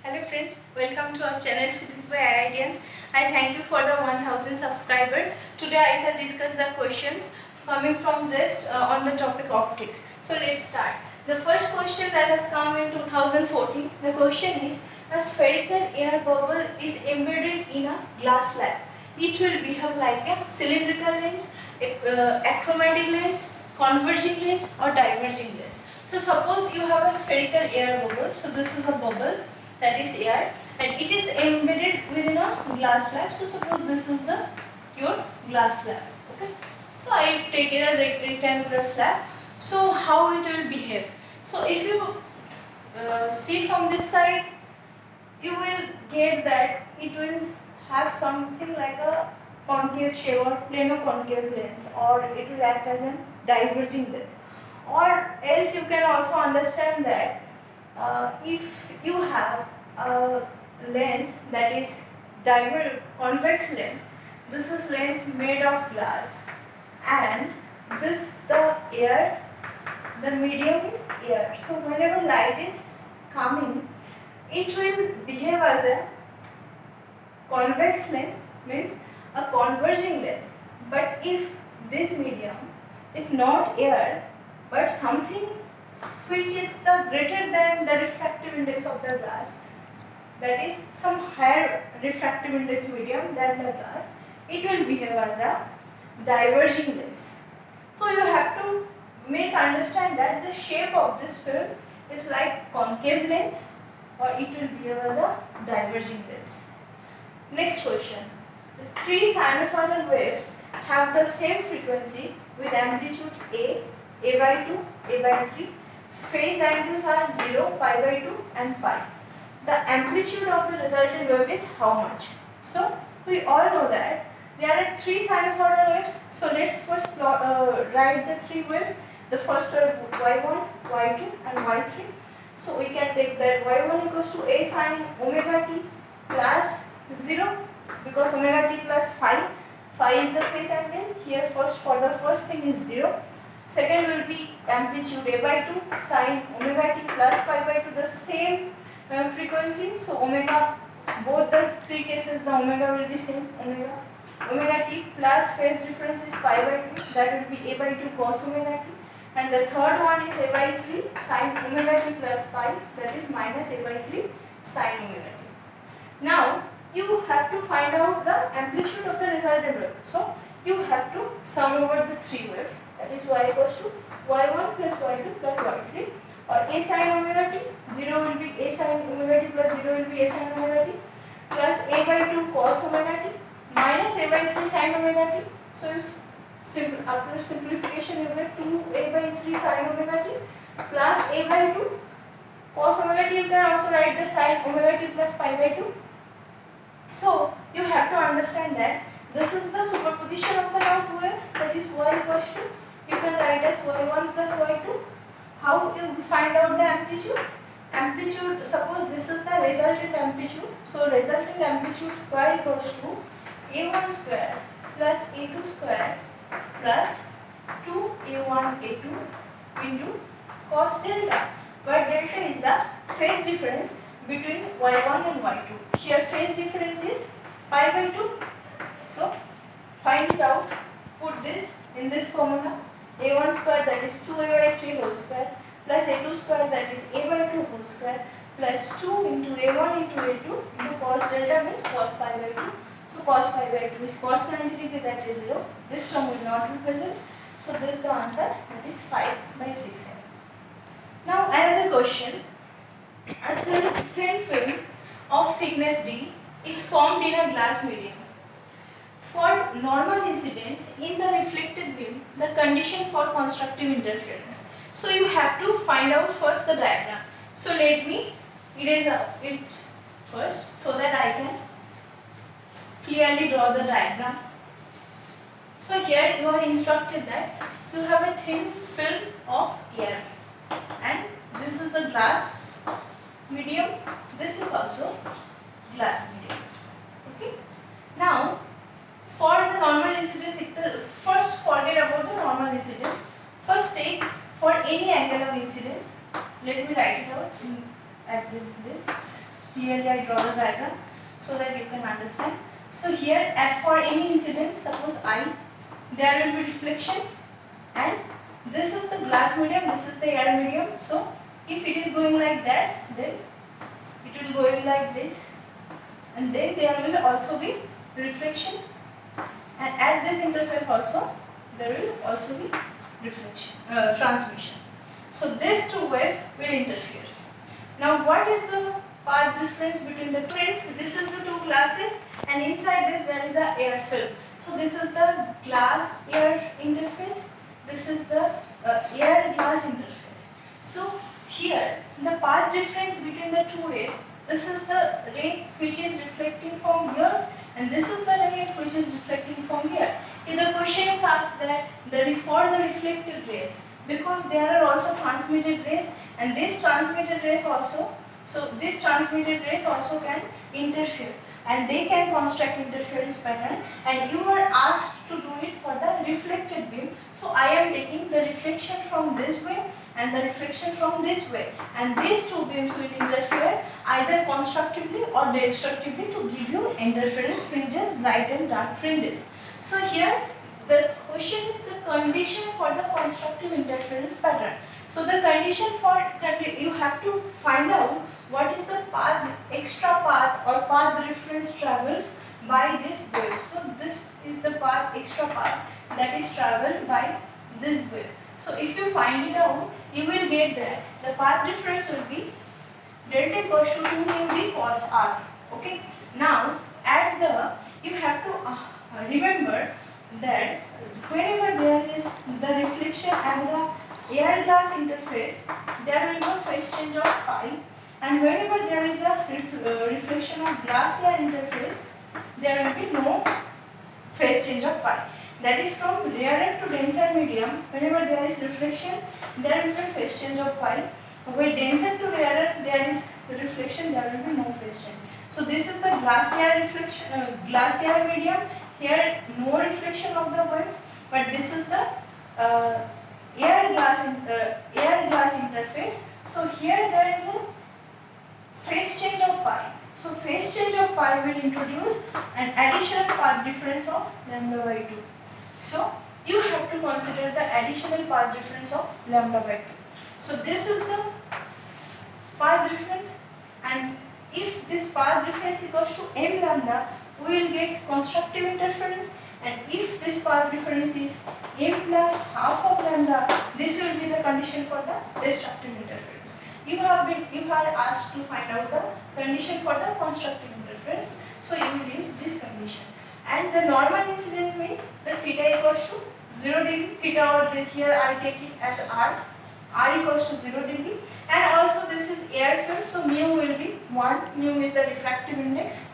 Hello friends, welcome to our channel Physics by IITians. I thank you for the 1000 subscriber. Today I shall discuss the questions coming from ZEST on the topic optics. So let's start. The first question that has come in 2014, the question is, a spherical air bubble is embedded in a glass slab. It will behave like a cylindrical lens, achromatic lens, converging lens or diverging lens. So suppose you have a spherical air bubble. So this is a bubble, that is air, and it is embedded within a glass slab. So suppose this is the your glass slab. Okay. So I take a rectangular slab. So how it will behave? So if you see from this side, you will get that it will have something like a concave shape or plano concave lens, or it will act as a diverging lens, or else you can also understand that if you have a lens that is convex lens, this is lens made of glass, and this the air, the medium is air. So whenever light is coming, it will behave as a convex lens, means a converging lens. But if this medium is not air but something which is the greater than the refractive index of the glass, that is some higher refractive index medium than the glass, it will behave as a diverging lens. So you have to make understand that the shape of this film is like concave lens, or it will behave as a diverging lens. Next question. The three sinusoidal waves have the same frequency with amplitudes A by 2, A by 3. Phase angles are 0, pi by 2 and pi. The amplitude of the resultant wave is how much? So we all know that there are three sinusoidal waves. So let's first write the three waves. The first wave y1, y2 and y3. So we can take that y1 equals to A sin omega t plus 0, because omega t plus phi. Phi is the phase angle. Here first, for the first thing is 0. Second will be amplitude A by 2 sin omega t plus pi by 2, the same frequency. So omega, both the three cases the omega will be same, omega t plus phase difference is pi by 2, that will be A by 2 cos omega t. And the third one is A by 3 sin omega t plus pi, that is minus A by 3 sin omega t. Now you have to find out the amplitude of the resultant wave. So you have to sum over the three waves, that is y equals to y1 plus y2 plus y3, or A sin omega t, 0 will be A sin omega t plus 0 will be A sin omega t, plus A by 2 cos omega t minus A by 3 sin omega t. So after simplification you get 2A by 3 sin omega t plus A by 2 cos omega t. You can also write the sin omega t plus pi by 2. So you have to understand that this is the superposition of the now two waves, that is y equals to, you can write as y1 plus y2. How you find out the amplitude? Amplitude, suppose this is the resultant amplitude. So resultant amplitude square equals to a1 square plus a2 square plus 2a1 a2 into cos delta, where delta is the phase difference between y1 and y2. Here phase difference is pi by 2. So find out, put this in this formula, a1 square, that is 2a by 3 whole square, plus a2 square, that is a by 2 whole square, plus 2 into a1 into a2 into cos delta, means cos pi by 2. So cos pi by 2 is cos 90 degree, that is 0. This term will not be present. So this is the answer, that is 5 by 6. Now another question. A thin film of thickness d is formed in a glass medium. For normal incidence in the reflected beam, the condition for constructive interference. So you have to find out first the diagram. So let me erase it first so that I can clearly draw the diagram. So here you are instructed that you have a thin film of air, and this is a glass medium, this is also glass medium. Okay. Now for the normal incidence, first forget about the normal incidence. First take for any angle of incidence. Let me write it out at this. clearly I draw the diagram so that you can understand. So here for any incidence, suppose I, there will be reflection, and this is the glass medium, this is the air medium. So if it is going like that, then it will go in like this, and then there will also be reflection, and at this interface also there will also be reflection, transmission. So these two waves will interfere. Now what is the path difference between the friends? This is the two glasses, and inside this there is a air film. So this is the glass air interface, this is the air glass interface. So here the path difference between the two rays, this is the ray which is reflecting from here, and this is the ray which is reflecting from here. If the question is asked that for the reflected rays, because there are also transmitted rays, and this transmitted rays also, so this transmitted rays also can interfere, and they can construct interference pattern, and you are asked to do it for the reflected beam. So I am taking the reflection from this way and the reflection from this way, and these two beams will interfere either constructively or destructively to give you interference fringes, bright and dark fringes. So here the question is the condition for the constructive interference pattern. So the condition for, you have to find out what is the path, extra path or path difference travelled by this wave. So this is the path, extra path that is travelled by this wave. So if you find it out, you will get that the path difference will be delta equals to 2 mu v cos r. Okay. Now at the, you have to remember that whenever there is the reflection and the air glass interface, there will be a phase change of pi, and whenever there is a reflection of glass air interface, there will be no phase change of pi. That is from rarer to denser medium, whenever there is reflection, there will be a phase change of pi. Where denser to rarer, there is the reflection, there will be no phase change. So this is the glass air reflection, glass air medium. Here no reflection of the wave, but this is the air glass interface. So here there is a phase change of pi. So phase change of pi will introduce an additional path difference of lambda by 2. So you have to consider the additional path difference of lambda by 2. So this is the path difference, and if this path difference equals to m lambda, we will get constructive interference, and if this path difference is m plus half of lambda, this will be the condition for the destructive interference. You are asked to find out the condition for the constructive interference, so you will use this condition. And the normal incidence mean that theta equals to 0 degree, theta, or here I take it as r equals to 0 degree, and also this is air film, so mu will be 1, mu is the refractive index.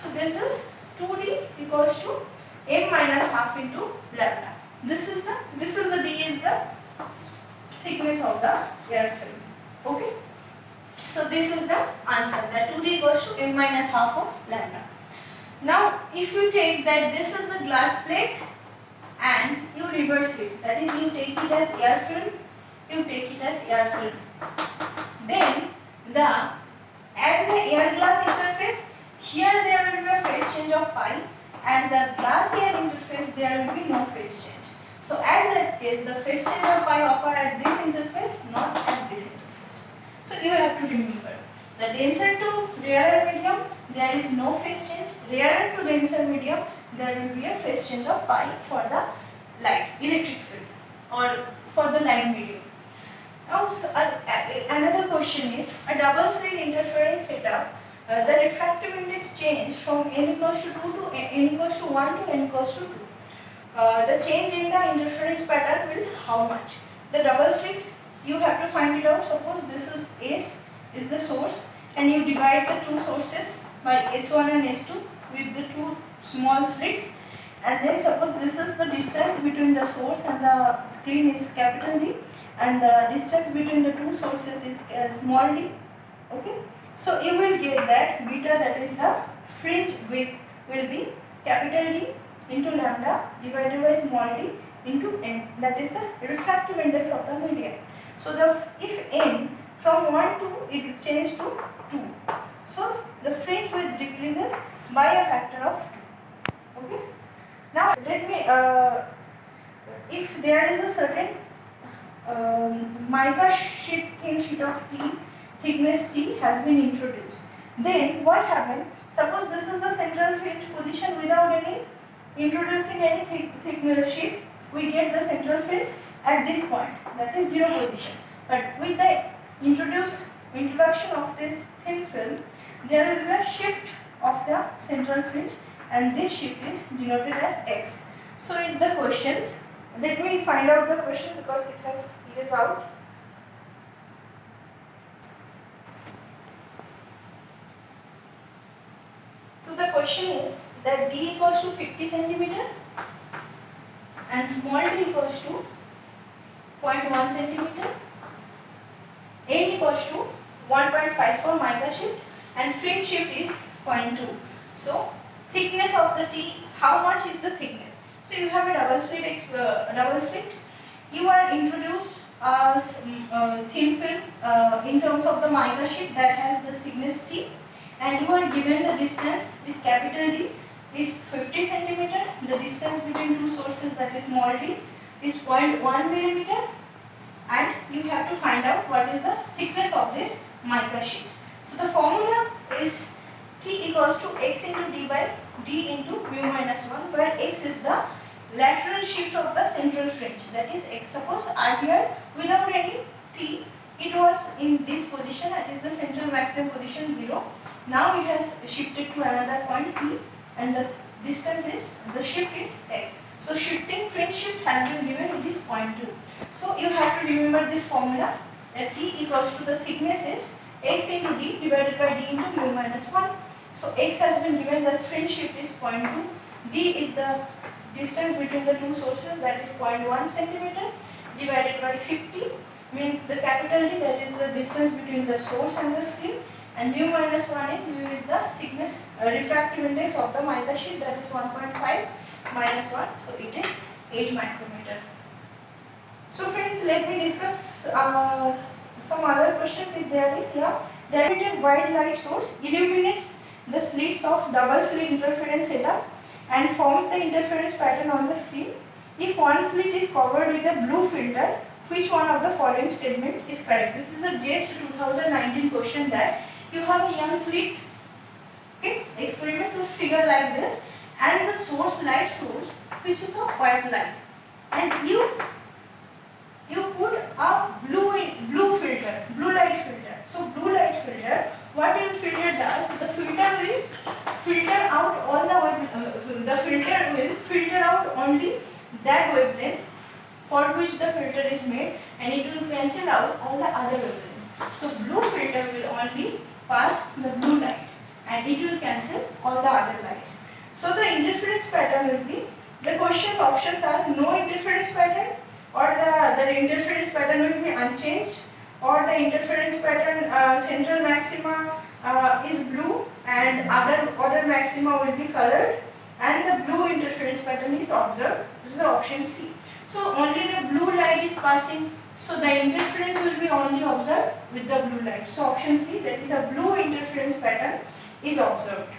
So this is 2d equals to m minus half into lambda. This is the d is the thickness of the air film. Okay. So this is the answer, that 2d equals to m minus half of lambda. Now if you take that this is the glass plate and you reverse it, that is you take it as air film, then at the air glass interface, here there will be a phase change of pi, and the glass air interface there will be no phase change. So at that case the phase change of pi occur at this interface, not at this interface. So you have to remember, the denser to rarer medium there is no phase change, rarer to denser medium there will be a phase change of pi for the light, electric field, or for the light medium. Now another question is, a double slit interference setup, the refractive index change from n equals to 2 to n equals to 1 to n equals to 2. The change in the interference pattern will how much? The double slit, you have to find it out. Suppose this is S is the source, and you divide the two sources by S1 and S2 with the two small slits, and then suppose this is the distance between the source and the screen is capital D, and the distance between the two sources is small d. Okay, so you will get that beta, that is the fringe width, will be capital D into lambda divided by small d into n, that is the refractive index of the medium. So if n from 1 to it will change to 2, So the fringe width decreases by a factor of 2. Okay. Now let me, if there is a certain mica sheet, thin sheet of T, thickness T has been introduced, then what happened? Suppose this is the central fringe position without any introducing any thickness sheet, we get the central fringe at this point, that is 0 position. But with the introduction of this thin film, there will be a shift of the central fringe, and this shift is denoted as X. So in the questions, let me find out the question because it is out. So the question is that D equals to 50 centimeter and small d equals to 0.1 centimeter, N equals to 1.54 mica shift, and fringe shift is 0.2. So thickness of the T, how much is the thickness? So you have a double slit. You are introduced thin film in terms of the mica sheet that has the thickness T, and you are given the distance is capital D is 50 centimeter. The distance between two sources, that is small d, is 0.1 millimeter, and you have to find out what is the thickness of this mica sheet. So the formula is T equals to x into d by d into mu minus 1, where x is the lateral shift of the central fringe, that is x. Suppose earlier without any T it was in this position, that is the central maximum position 0. Now it has shifted to another point P, and the distance is, the shift is x. So shifting fringe shift has been given with this 0.2. So you have to remember this formula, that T equals to the thickness is x into d divided by d into mu minus 1. So x has been given, the fringe shift is 0.2, d is the distance between the two sources, that is 0.1 centimeter, divided by 50, means the capital D, that is the distance between the source and the screen, and mu minus 1 is, mu is the thickness refractive index of the mica sheet, that is 1.5 minus 1, so it is 8 micrometer. So friends, let me discuss some other questions if there is. Yeah, the repeated white light source illuminates the slits of double slit interference setup and forms the interference pattern on the screen. If one slit is covered with a blue filter, which one of the following statement is correct? This is a GEST 2019 question, that you have a young slit, okay, experiment to figure like this, and the source, light source, which is a white light, and you put a blue filter, blue light filter. So blue light filter, what your filter does, the filter will filter out all the filter will filter out only that wavelength for which the filter is made, and it will cancel out all the other wavelengths. So blue filter will only pass the blue light, and it will cancel all the other lights. So the interference pattern will be, the question's options are no interference pattern, or the interference pattern will be unchanged, or the interference pattern central maxima is blue and other maxima will be colored, and the blue interference pattern is observed. This is the option C. So only the blue light is passing, so the interference will be only observed with the blue light. So option C, that is a blue interference pattern is observed.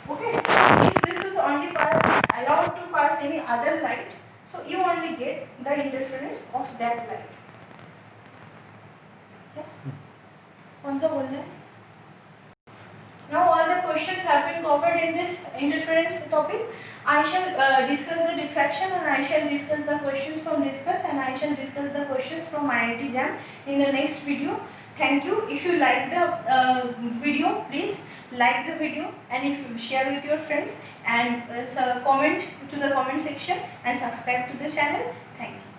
Okay. If this is only allowed to pass any other light, so you only get the interference of that light. कौन सा बोलना है? Now all the questions have been covered in this interference topic. I shall discuss the diffraction, and I shall discuss the questions from discuss, and I shall discuss the questions from IIT JAM in the next video. Thank you. If you like the video, please like the video, and if you share with your friends, and comment to the comment section, and subscribe to the channel. Thank you.